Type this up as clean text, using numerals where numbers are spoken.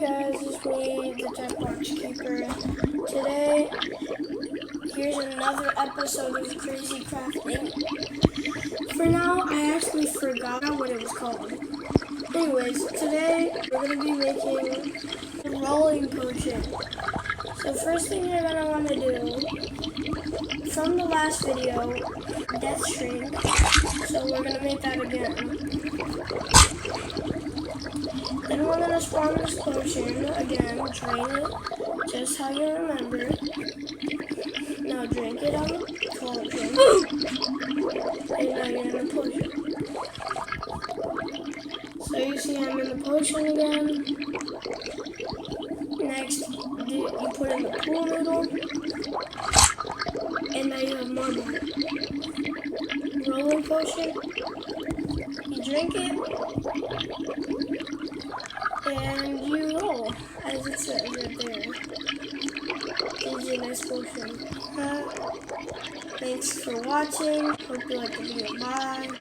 guys, it's me, the Jackbox Keeper. Today, here's another episode of Crazy Crafting. For now, I actually forgot what it was called. Anyways, today we're going to be making a rolling potion. So first thing you're going to want to do, from the last video, death shrink. So we're going to make that again. Then we're going to spawn this potion again, drain it, just how you remember. Now drink it out, call it drink. And now you're in the potion. So you see I'm in the potion again. Next, you put in the pool noodle. And now you have more rolling potion. You drink it. And you roll, as it says right there. Gives you a nice potion. Thanks for watching. Hope you liked the video. Bye.